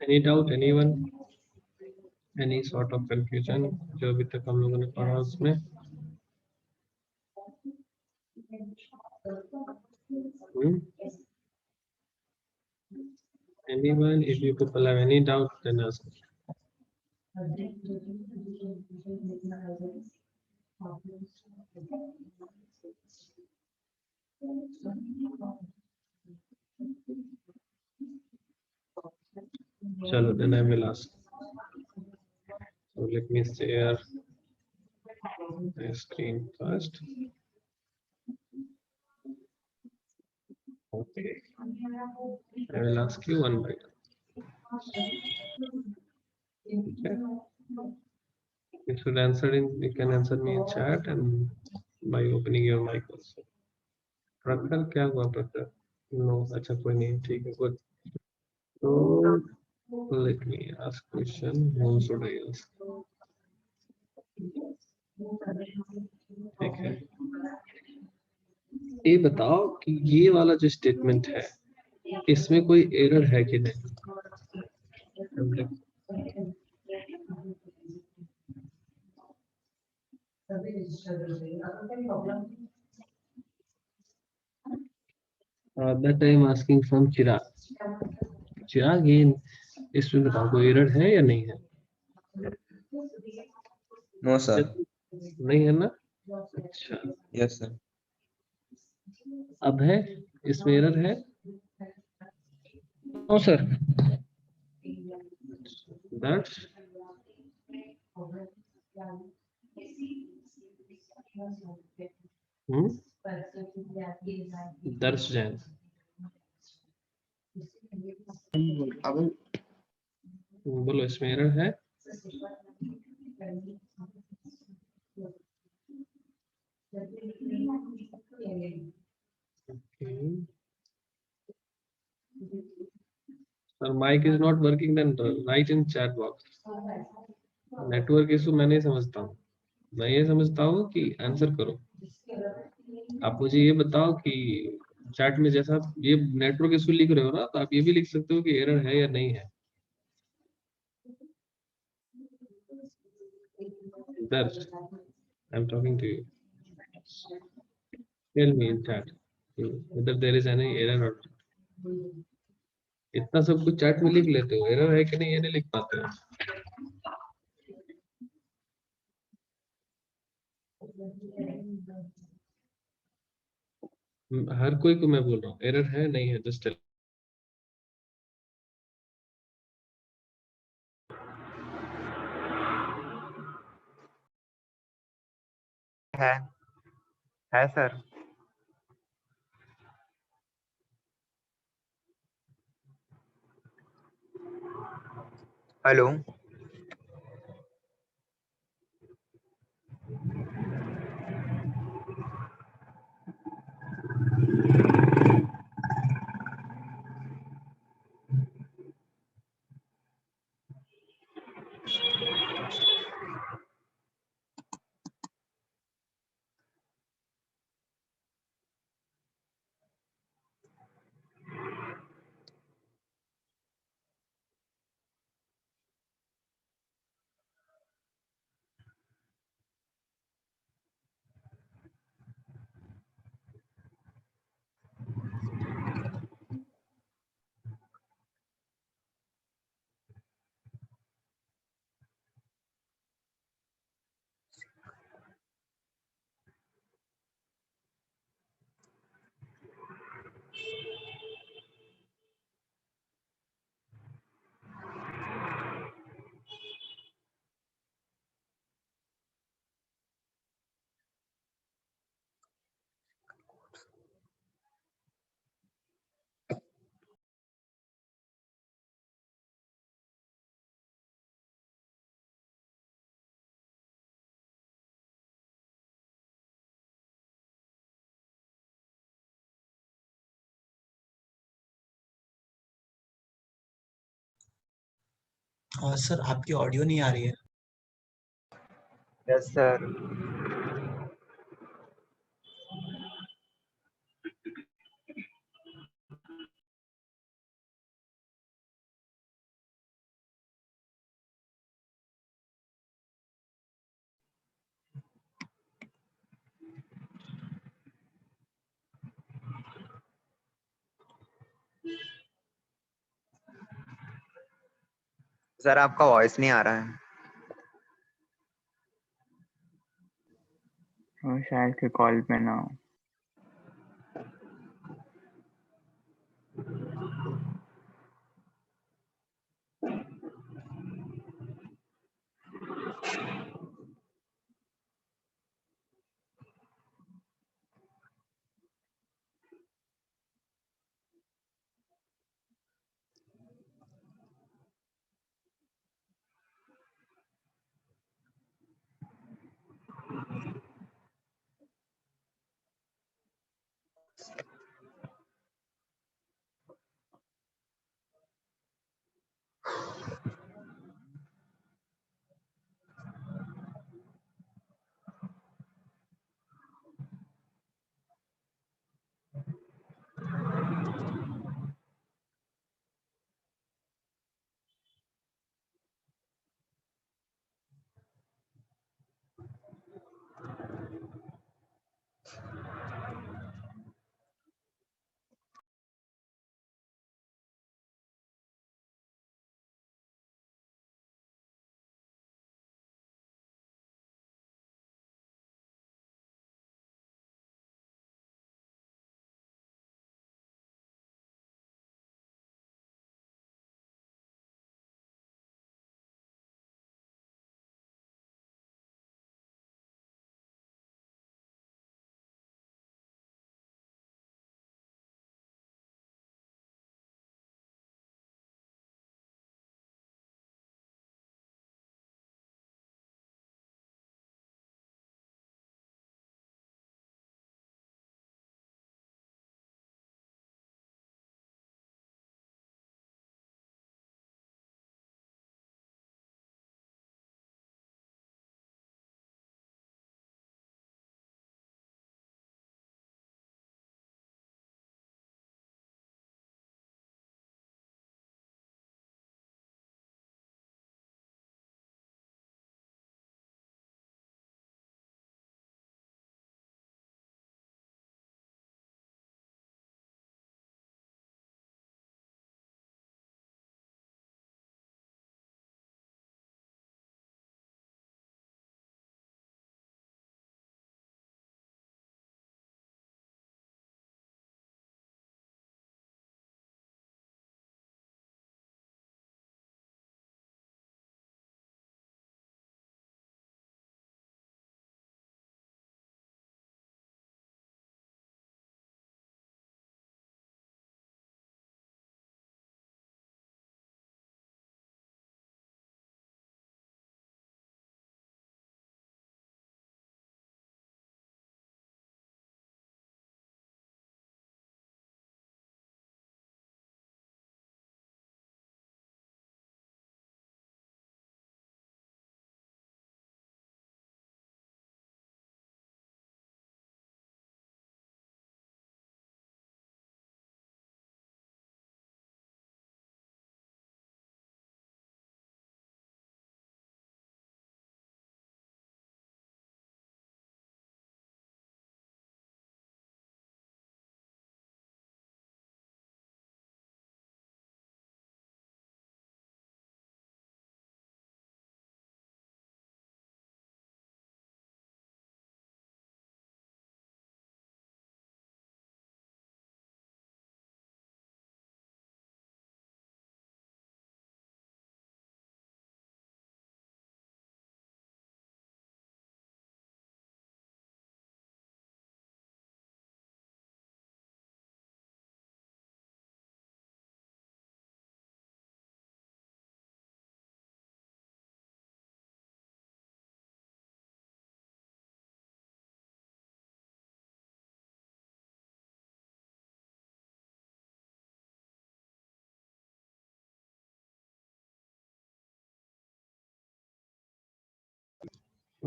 Any doubt, anyone? Any sort of confusion जो अभी तक हम लोगों ने पढ़ा उसमें? Anyone? If you people have any doubt, then ask. Chalo, then I will ask. So let me share the screen first. Okay. I will ask you one by one. Okay. You should answer in. You can answer me in chat and by opening your mic also. प्रखर क्या हुआ प्रखर? No, अच्छा कोई नहीं, ठीक है, good. So let me ask question. Whom should I ask? ठीक है. ये बताओ कि ये वाला जो स्टेटमेंट है इसमें कोई एरर है कि नहीं? That I am asking from चिराग. चिराग ये इसमें बताओ कोई एरर है या नहीं है? No sir. नहीं है ना? अच्छा. Yes sir. अब है इसमें एरर है? No sir. That's दर्श जैन. बोलो इसमें एरर है? Sir, mic is not working, then write in chat box. Network issue मैं नहीं समझता हूँ. मैं ये समझता हूँ कि आंसर करो. आप मुझे ये बताओ कि चैट में जैसा ये नेटवर्क इशू लिख रहे हो ना, तो आप ये भी लिख सकते हो कि एरर है या नहीं है. Darsh, I am talking to you. Tell me in chat whether there is any error or not. इतना सब कुछ चैट में लिख लेते हो, एरर है कि नहीं ये नहीं लिख पाते हो. हर कोई को मैं बोल रहा हूँ एरर है नहीं है, जस्ट है सर। हेलो। सर आपकी ऑडियो नहीं आ रही है। Yes sir. सर आपका वॉइस नहीं आ रहा है। शायद के कॉल पे ना हो।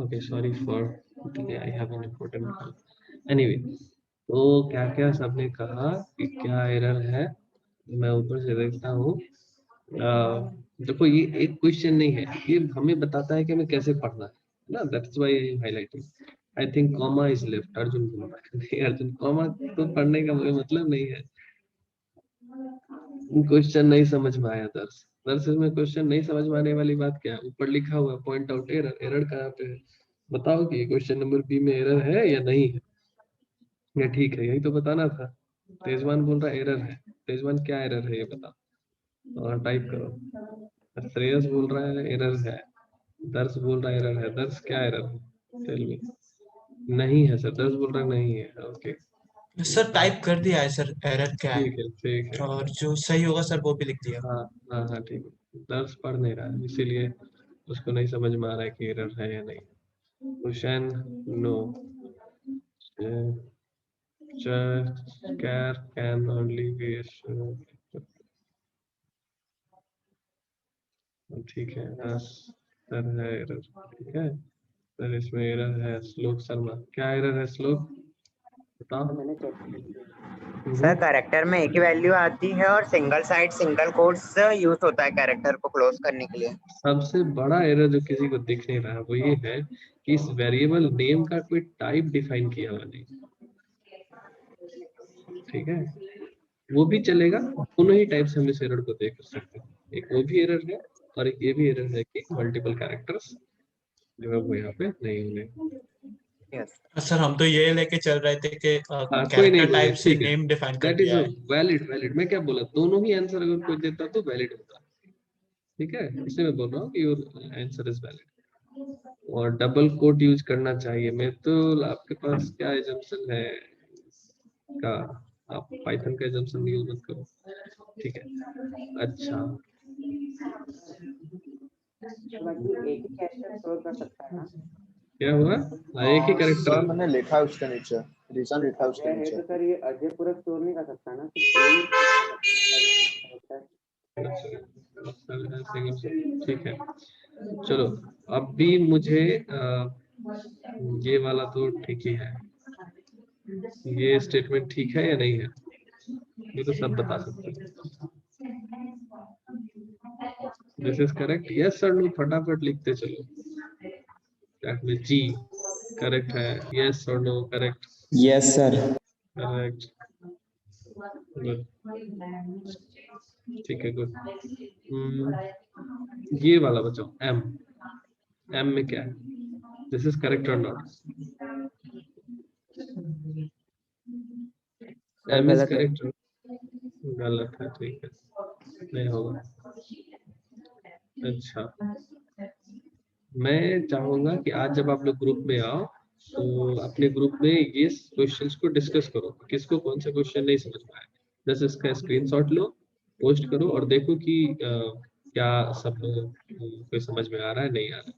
Okay sorry for delay, I have an important call. Anyway, तो क्या क्या सबने कहा कि क्या एरर है, मैं ऊपर से देखता हूँ। देखो ये एक क्वेश्चन नहीं है, ये हमें बताता है कि हमें कैसे पढ़ना है ना, that's why I am highlighting. I think comma is left, Arjun बोल रहा है। नहीं अर्जुन, कॉमा तो पढ़ने का कोई मतलब नहीं है। क्वेश्चन नहीं समझ में आया दर्श, दर्श में क्वेश्चन नहीं समझ में आने वाली बात क्या है? ऊपर लिखा हुआ पॉइंट आउट एरर, एरर कहाँ पे है बताओ कि क्वेश्चन नंबर बी में एरर है या नहीं है, या ठीक है, यही तो बताना था। तेजवान बोल रहा है एरर है, तेजवान क्या एरर है ये बता, और टाइप करो। श्रेयस बोल रहा है एरर है, दर्श बोल रहा है एरर है। दर्श क्या एरर है, टेल मी। नहीं है सर, दर्श बोल रहा है नहीं है। ओके सर टाइप कर दिया है सर, एरर क्या है, ठीक है ठीक है। और जो सही होगा सर वो भी लिख दिया। हाँ हाँ हाँ ठीक है, दर्श पढ़ नहीं रहा है इसीलिए उसको नहीं समझ में आ रहा है कि एरर है या नहीं। Question no, care can only be ठीक है। सर है एरर, ठीक है सर, इसमें एरर है। श्लोक शर्मा, क्या एरर है श्लोक बताओ। मैंने चेक सर कैरेक्टर में एक ही वैल्यू आती है और single side single quotes use होता है कैरेक्टर को क्लोज करने के लिए। सबसे बड़ा एरर जो किसी को दिख नहीं रहा है वो ये है कि इस वेरिएबल नेम का कोई टाइप डिफाइन किया हुआ नहीं, ठीक है। वो भी चलेगा, दोनों ही टाइप से हम इस एरर को देख सकते हैं। एक वो भी एरर है और एक ये भी एरर है कि मल्टीपल कैरेक्टर्स जो है वो यहाँ पे नहीं होंगे। यस सर हम तो ये लेके चल रहे थे कि हाँ कोई नहीं कैरेक्टर कोई नहीं, टाइप से ठीक है, नेम डिफाइन कर दैट इज दिया है। Valid valid. मैं क्या बोला, दोनों ही आंसर अगर कोई देता तो वैलिड होता, ठीक है, इसलिए मैं बोल रहा हूँ कि योर आंसर इज वैलिड। और डबल कोट यूज करना चाहिए, मैं तो आपके पास क्या एजम्पशन है का, आप पाइथन का एजम्पशन यूज मत करो, ठीक है। अच्छा बाकी एक ही कैरेक्टर स्टोर कर सकता है ना। क्या हुआ, हाँ, एक ही सर कैरेक्टर मैंने लिखा है उसके नीचे, रीजन लिखा है उसके अजय है नीचे। तो सर ये अजय पूरा स्टोर नहीं कर सकता ना, सिर्फ ठीक है। चलो अब भी मुझे ये वाला तो ठीक ही है, ये स्टेटमेंट ठीक है या नहीं है, ये तो सब बता सकते हैं। This is correct, yes sir no, फटाफट लिखते चलो। दैट मींस जी करेक्ट है, यस और no correct, yes sir. Correct, good, ठीक है गुड। ये वाला बचाओ, एम, एम में क्या है, दिस इज करेक्ट और नॉट, एम इज गलत है। करेक्ट, गलत है, ठीक है नहीं होगा। अच्छा मैं चाहूंगा कि आज जब आप लोग ग्रुप में आओ तो अपने ग्रुप में ये क्वेश्चंस को डिस्कस करो, किसको कौन सा क्वेश्चन नहीं समझ में आया, बस इसका स्क्रीनशॉट लो, पोस्ट करो और देखो कि क्या सब लोगों को समझ में आ रहा है नहीं आ रहा है।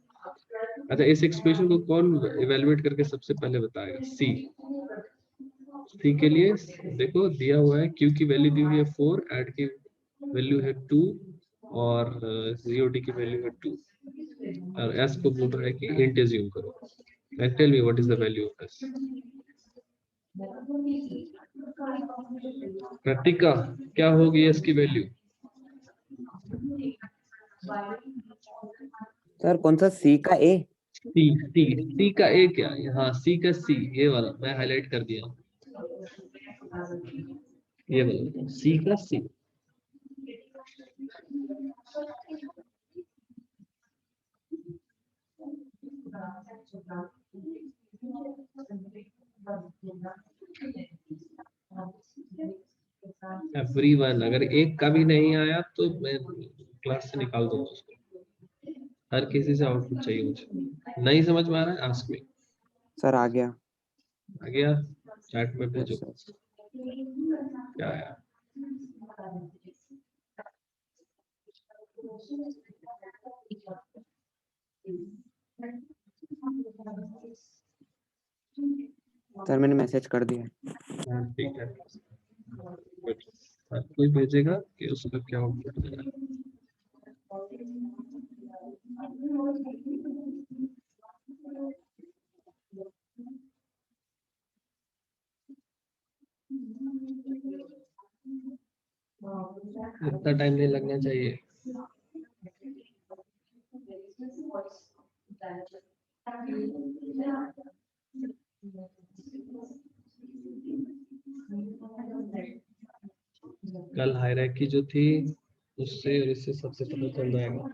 अच्छा इस एक्सप्रेशन को कौन इवेलुएट करके सबसे पहले बताएगा, सी, सी के लिए देखो दिया हुआ है, क्यू की वैल्यू दी हुई है 4, ऐड की वैल्यू है 2 और जीओडी की वैल्यू है 2, और एस को बोल रहा है कि इंट अज्यूम करो, and tell me what is the value of s। Kritika क्या होगी s की वैल्यू, सर कौन सा सी का ए। सी, सी का ए क्या, हाँ सी का सी, ये वाला मैं हाईलाइट कर दिया हूँ, ये वाला सी का सी। एवरीवन, अगर एक का भी नहीं आया तो मैं क्लास से निकाल दूंगा उसको, हर किसी से आउटपुट चाहिए मुझे। नहीं समझ में आ रहा है आस्क मी। सर आ गया। आ गया, चैट में भेजो Yes, sir. क्या आया। सर मैंने मैसेज कर दिया। हाँ, ठीक है Good. हर कोई भेजेगा कि उसका क्या आउटपुट देना है। इतना टाइम नहीं लगना चाहिए। कल हायरार्की जो थी उससे और इससे सबसे पता चल जाएगा।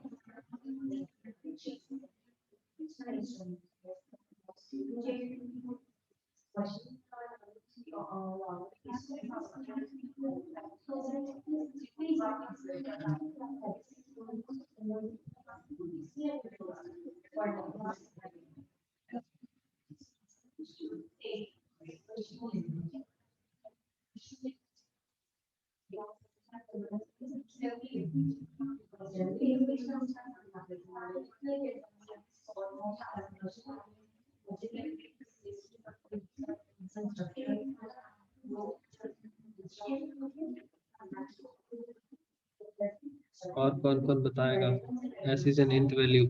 और कौन कौन बताएगा S is an int value?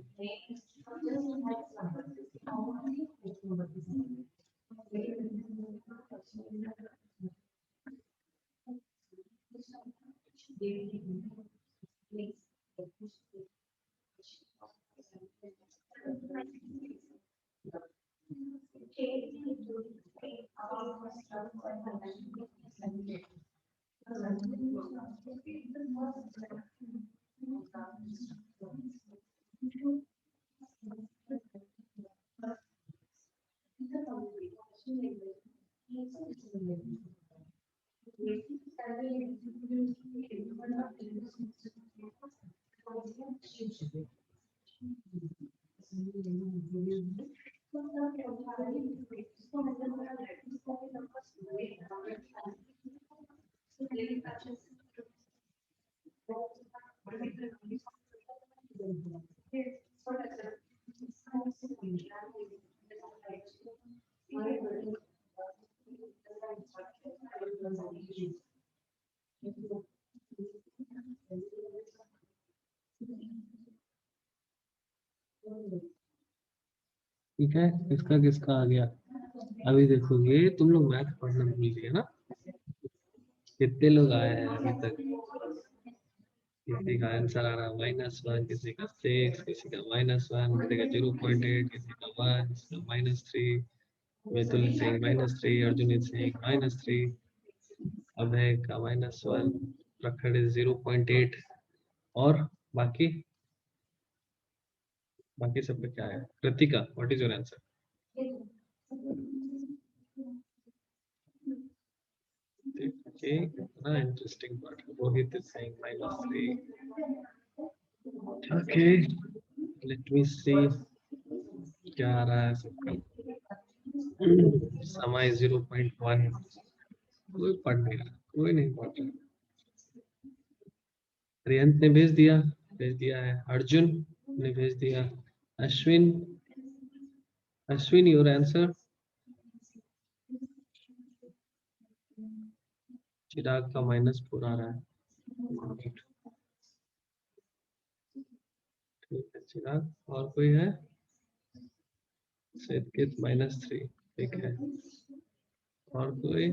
ठीक है, किसका किसका आ गया? अभी देखोगे तुम लोग मैथ पढ़ना भूल गए ना? कितने लोग आए हैं अभी तक? किसी का आंसर आ रहा -1, किसी का 6, किसी का -1, किसी का 0.8, किसी का 1, किसी का -3, मितुल सिंह -3, अर्जुन सिंह -3, अभय का -1, प्रखर 0.8 और बाकी सबका क्या है? Kritika, what is your answer? Okay, interesting part. Rohit is saying -3. Okay, let me see क्या आ रहा है सबका। समय 0.1, कोई पढ़ नहीं रहा, कोई नहीं पढ़ रहा। रियंत ने भेज दिया है। अर्जुन ने भेज दिया। Ashwin your answer. चिराग का -4 आ रहा है। ठीक है चिराग, और कोई है? सिद्धित -3, ठीक है। और कोई?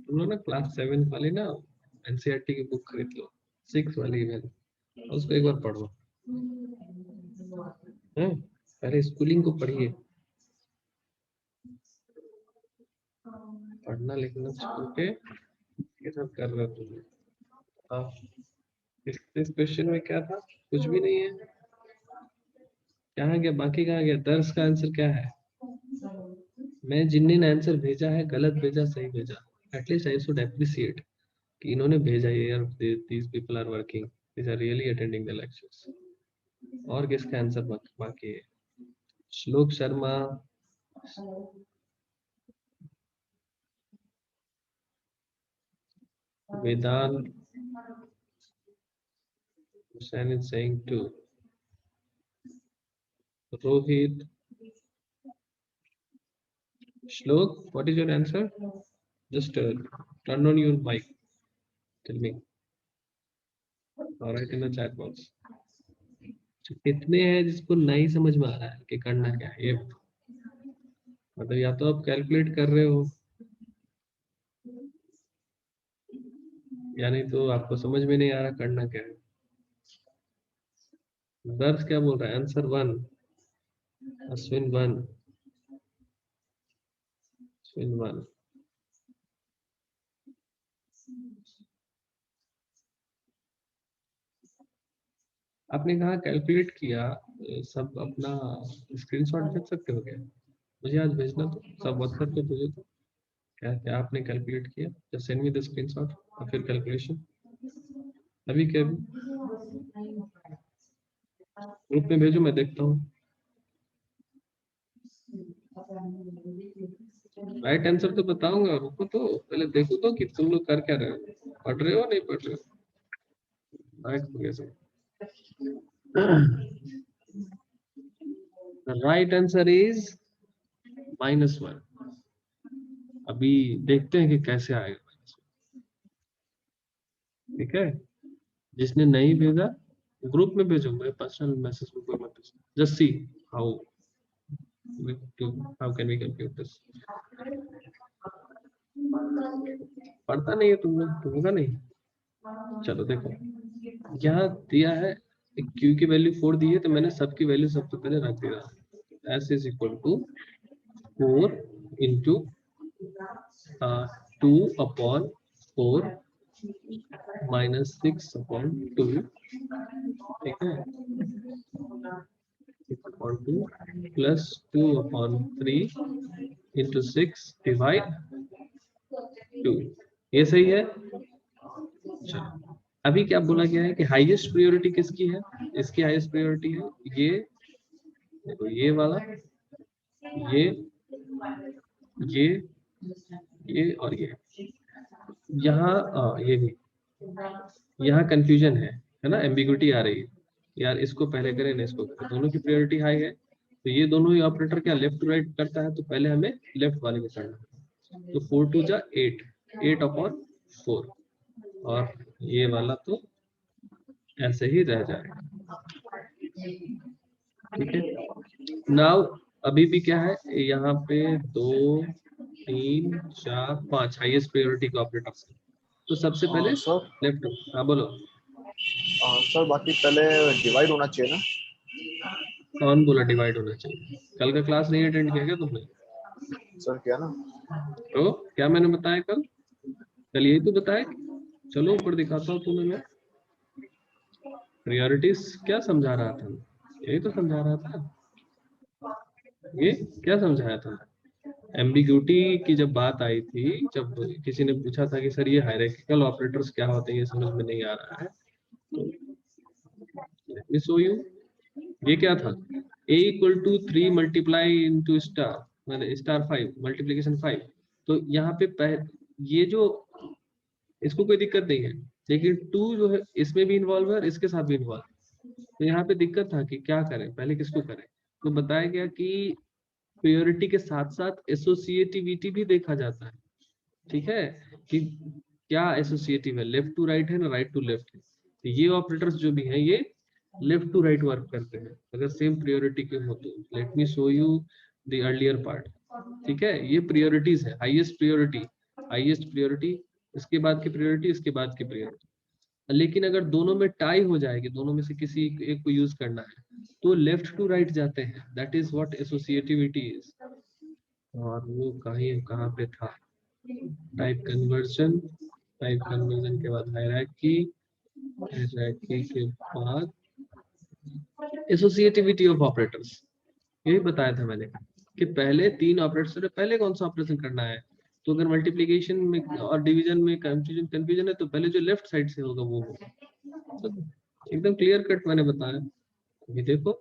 तुम लोग ना क्लास 7 वाली ना एनसीईआरटी की बुक खरीद लो, 6 वाली इवन, उसको एक बार पढ़ो। पहले स्कूलिंग को पढ़िए, पढ़ना लिखना छोड़ के ये सब कर रहे हो तुम। हाँ, इस क्वेश्चन में क्या था? कुछ भी नहीं है। कहाँ गया बाकी? कहाँ गया दर्श का आंसर? क्या है? मैं जिन्ने आंसर भेजा है गलत भेजा सही भेजा, एटलीस्ट आई शुड एप्रिशिएट कि इन्होंने भेजा ये यार, these people are working, these are really attending the lectures। और किसका आंसर बाकी है? श्लोक शर्मा, वेदांत, Hussain is saying 2, Rohit, Shlok, what is your answer? Just turn on your mic, tell me, or write in the chat box। कितने हैं जिसको नहीं समझ में आ रहा है कि करना क्या है? ये मतलब या तो आप कैलकुलेट कर रहे हो यानी तो आपको समझ में नहीं आ रहा करना क्या है। दर्श क्या बोल रहा है? आंसर 1, अश्विन 1, अश्विन 1। आपने कहा कैलकुलेट किया, सब अपना स्क्रीनशॉट भेज सकते हो क्या? मुझे आज भेजना तो, सब व्हाट्सएप पे भेजो तो। क्या क्या आपने कैलकुलेट किया? Just send me the screenshot और फिर कैलकुलेशन अभी के अभी ग्रुप में भेजो, मैं देखता हूँ। राइट आंसर तो बताऊंगा, रुको तो पहले देखो तो कि तुम लोग कर क्या रहे हो, पढ़ रहे हो नहीं पढ़ रहे हो। राइट कैसे? The right answer is -1। अभी देखते हैं कि कैसे आएगा। ठीक है, जिसने नहीं भेजा ग्रुप में भेजो, मेरे पर्सनल मैसेज में कोई मत भेजो। Just see how can we compute this. पढ़ता नहीं है तुम लोग, तुमका नहीं। चलो देखो, यहाँ दिया है q की वैल्यू 4 दी है, तो मैंने सब की वैल्यू सबसे पहले रख दिया। s is equal to 4 into 2 upon 4 minus 6 upon 2। ठीक है, 6 upon 2 plus 2 upon 3 into 6 divide 2। ये सही है। चलो, अभी क्या बोला गया है कि हाईएस्ट प्रायोरिटी किसकी है? इसकी हाईएस्ट प्रायोरिटी है ये, देखो ये वाला, ये ये और ये। यहाँ ये भी, यहाँ कंफ्यूजन है ना, एम्बिग्युइटी आ रही है यार, इसको पहले करें ना इसको करें, दोनों की प्रायोरिटी हाई है, तो ये दोनों ही ऑपरेटर क्या लेफ्ट टू राइट करता है, तो पहले हमें लेफ्ट वाले को करना है। तो 4 2 जा 8, 8 अपॉन 4, और ये वाला तो ऐसे ही रह जाएगा। ठीक है, नाउ अभी भी क्या है यहाँ पे 2 3 4 5 हाईएस्ट प्रायोरिटी के ऑपरेटर्स। तो सबसे पहले सर लेफ्ट। हाँ बोलो। सर बाकी पहले डिवाइड होना चाहिए ना? कौन बोला डिवाइड होना चाहिए? कल का क्लास नहीं अटेंड किया क्या तुमने? सर क्या ना? तो क्या मैंने बताया कल? कल यही तो बताया। चलो ऊपर दिखाता हूँ तुम्हें मैं। प्रायोरिटीज क्या समझा रहा था? यही तो समझा रहा था। ये क्या समझाया था? एम्बिग्यूटी की जब बात आई थी, जब किसी ने पूछा था कि सर ये हायरार्किकल ऑपरेटर्स क्या होते हैं, ये समझ में नहीं आ रहा है, तो let me show you। ये क्या था? a equal to 3 multiply into star, मतलब स्टार 5 मल्टीप्लीकेशन 5। तो यहाँ पे ये जो, इसको कोई दिक्कत नहीं है, लेकिन 2 जो है इसमें भी इन्वॉल्व है और इसके साथ भी इन्वॉल्व है। तो यहाँ पे दिक्कत था कि क्या करें, पहले किसको करें। तो बताया गया कि प्रायोरिटी के साथ साथ एसोसिएटिविटी भी देखा जाता है। ठीक है, कि क्या एसोसिएटिव है, लेफ्ट टू राइट है ना राइट टू लेफ्ट है। तो ये ऑपरेटर्स जो भी हैं ये लेफ्ट टू राइट वर्क करते हैं अगर सेम प्रायोरिटी के हो तो। Let me show you the earlier part. ठीक है, ये प्रायोरिटीज है, हाईएस्ट प्रायोरिटी, इसके बाद की प्रायोरिटी, इसके बाद की प्रायोरिटी। लेकिन अगर दोनों में टाई हो जाएगी, दोनों में से किसी एक को यूज करना है, तो लेफ्ट टू राइट जाते हैं। That is what associativity is. और वो कहाँ पे था? टाइप कन्वर्जन के बाद हायरार्की के बाद एसोसिएटिविटी ऑफ ऑपरेटर्स। यही बताया था मैंने कि पहले 3 ऑपरेटर्स, पहले कौन सा ऑपरेशन करना है। तो अगर मल्टीप्लिकेशन में और डिवीजन में कंफ्यूजन है, तो पहले जो लेफ्ट साइड से होगा वो होगा। तो एकदम क्लियर कट मैंने बताया। अभी देखो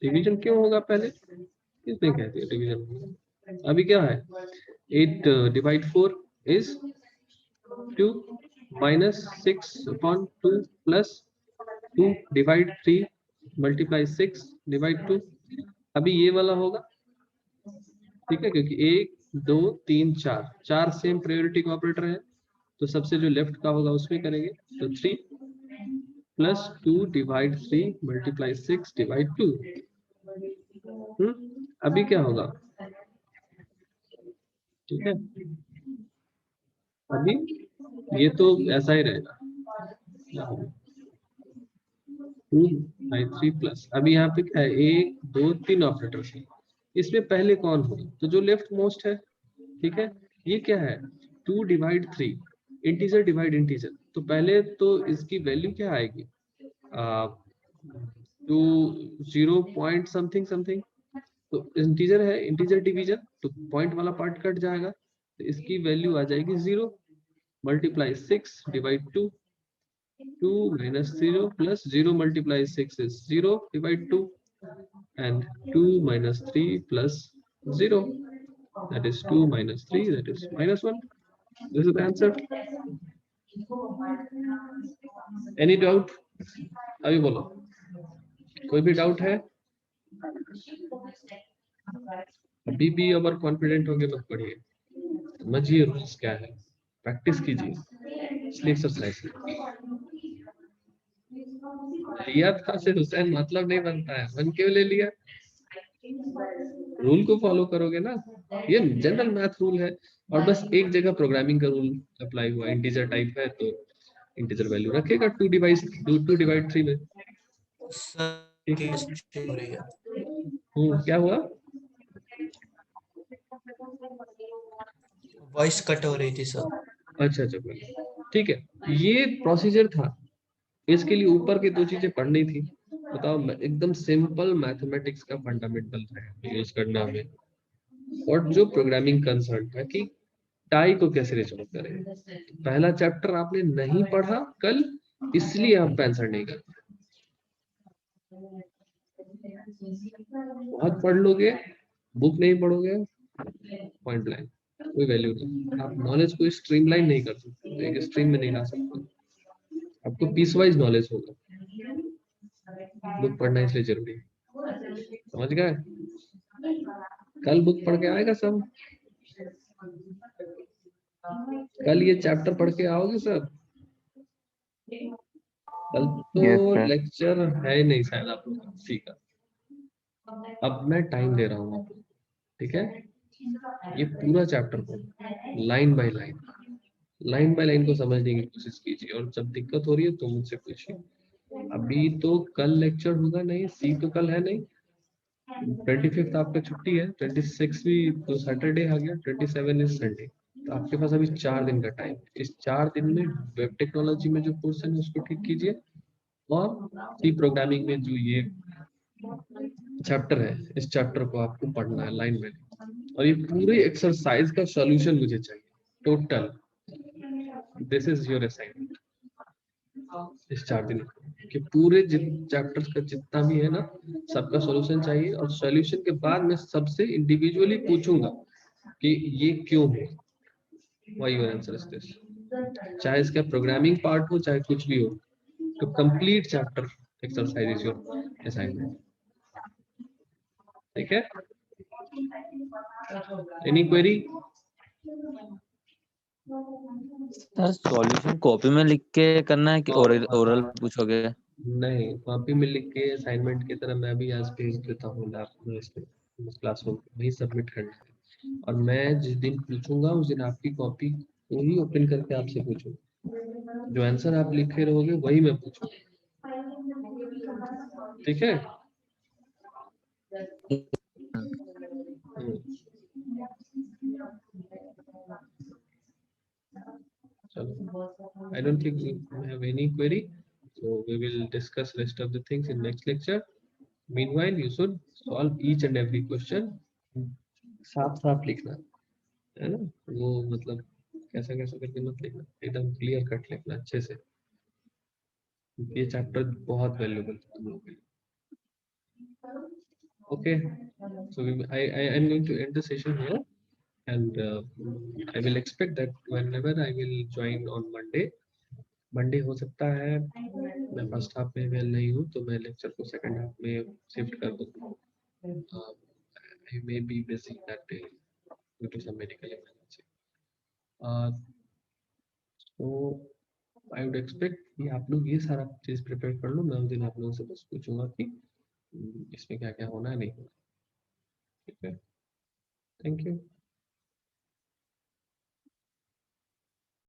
डिवीजन क्यों होगा पहले, किसने कह दिया डिवीजन होगा? अभी क्या है, 8 divide 4 is 2 minus 6 upon 2 plus 2 divide 3 multiply 6 divide 2। अभी ये वाला होगा। ठीक है, क्योंकि 1 2 3 4 सेम प्रायोरिटी का ऑपरेटर है, तो सबसे जो लेफ्ट का होगा उसमें करेंगे। तो 3 प्लस 2 डिवाइड 3 मल्टीप्लाई 6 डिवाइड 2। अभी क्या होगा? ठीक है, अभी ये तो ऐसा ही रहेगा 2 by 3 प्लस, अभी यहाँ पे क्या है 1 2 3 ऑपरेटर है, इसमें पहले कौन होगा, तो जो लेफ्ट मोस्ट है, ठीक है। ये क्या है 2 डिवाइड 3, इंटीजर डिवाइड इंटीजर, तो पहले तो इसकी वैल्यू क्या आएगी 2 0 पॉइंट समथिंग समथिंग, तो इंटीजर है, इंटीजर डिवीजन, तो पॉइंट वाला पार्ट कट जाएगा, तो इसकी वैल्यू आ जाएगी 0 multiply 6 divide 2, 2 minus 0 plus 0 multiply 6 is 0 divide 2, and 2 minus 3 plus 0, that is 2 minus 3, that is minus 1. This is the answer. Any doubt? अभी बोलो, कोई भी डाउट है? अभी भी ओवर कॉन्फिडेंट होके मत पढ़िए, समझिए रूल्स क्या है, प्रैक्टिस कीजिए, इसलिए एक्सरसाइज लिया था से हुसैन मतलब नहीं बनता है, मन क्यों ले लिया, रूल को फॉलो करोगे ना, ये जनरल मैथ रूल है, और बस एक जगह प्रोग्रामिंग का रूल अप्लाई हुआ, इंटीजर टाइप है तो इंटीजर वैल्यू रखेगा 2 डिवाइड 3 में। सर ठीक है, केस हो रही है। क्या हुआ, वॉइस कट हो रही थी सर। अच्छा अच्छा कोई, ठीक है, ये प्रोसीजर था, इसके लिए ऊपर की दो चीजें पढ़नी थी, बताओ, एकदम सिंपल मैथमेटिक्स का फंडामेंटल है यूज करना में, और जो प्रोग्रामिंग कंसर्न था कि टाई को कैसे रिजॉल्व करें, पहला चैप्टर आपने नहीं पढ़ा कल, इसलिए आप आंसर नहीं कर, बहुत पढ़ लोगे, बुक नहीं पढ़ोगे, पॉइंट ब्लैंक, कोई वैल्यू नहीं, आप नॉलेज को स्ट्रीमलाइन नहीं कर सकते, एक स्ट्रीम में नहीं ला सकते, आपको पीस वाइज नॉलेज होगा, बुक पढ़ना इसलिए जरूरी है, समझ गए, कल बुक पढ़ के आएगा सब, कल ये चैप्टर पढ़ के आओगे सब, कल तो Yes, sir. लेक्चर है नहीं शायद आप लोग का, ठीक है, अब मैं टाइम दे रहा हूँ आपको, ठीक है, ये पूरा चैप्टर पढ़ो line by line, line by line को समझने की कोशिश कीजिए, और जब दिक्कत हो रही है तो मुझसे पूछिए, अभी तो कल लेक्चर होगा नहीं, सी तो कल है नहीं, 25 आपका छुट्टी है, 26 भी तो सैटरडे आ गया, 27 इज संडे, तो आपके पास अभी 4 दिन का टाइम, इस 4 दिन में वेब टेक्नोलॉजी में जो पोर्शन है उसको ठीक कीजिए, और सी प्रोग्रामिंग में जो ये चैप्टर है, इस चैप्टर को आपको पढ़ना है लाइन में, और ये पूरे एक्सरसाइज का सॉल्यूशन मुझे चाहिए total, this is your assignment इस 4 दिन के पूरे चैप्टर्स का जितना भी है ना, सबका सॉल्यूशन चाहिए, और सॉल्यूशन के बाद मैं सबसे इंडिविजुअली पूछूंगा कि ये क्यों है, why your answer is this, चाहे इसका प्रोग्रामिंग पार्ट हो चाहे कुछ भी हो, तो complete chapter exercise is your assignment, ठीक है, any query? Sir solution copy में लिख के करना है कि ओरल पूछोगे? नहीं, कॉपी में लिख के असाइनमेंट की तरह मैं भी आज भेज देता हूँ लैब में, क्लासरूम में वही सबमिट करना है, और मैं जिस दिन पूछूंगा उस दिन आपकी कॉपी को ही ओपन करके आपसे पूछूंगा, जो आंसर आप लिखे रहोगे वही मैं पूछूंगा, ठीक है। चलो, I don't think we have any query, so we will discuss rest of the things in next lecture. Meanwhile, you should solve each and every question, साफ साफ लिखना है ना, वो मतलब कैसा कैसा करके मत लिखना, एकदम क्लियर कट लिखना अच्छे से, ये चैप्टर बहुत वैल्यूबल है तुम लोगों के लिए, okay, so I am going to end the session here, and I will expect that whenever I will join on Monday हो सकता है मैं फर्स्ट हाफ में अवेल नहीं हूँ, तो मैं लेक्चर को सेकंड हाफ में शिफ्ट कर दूंगा, I may be busy that day due to some medical emergency, so I would expect कि आप लोग ये सारा चीज प्रिपेयर कर लो, मैं उस दिन आप लोगों से बस पूछूंगा कि इसमें क्या क्या होना है नहीं होना, ठीक है, थैंक यू।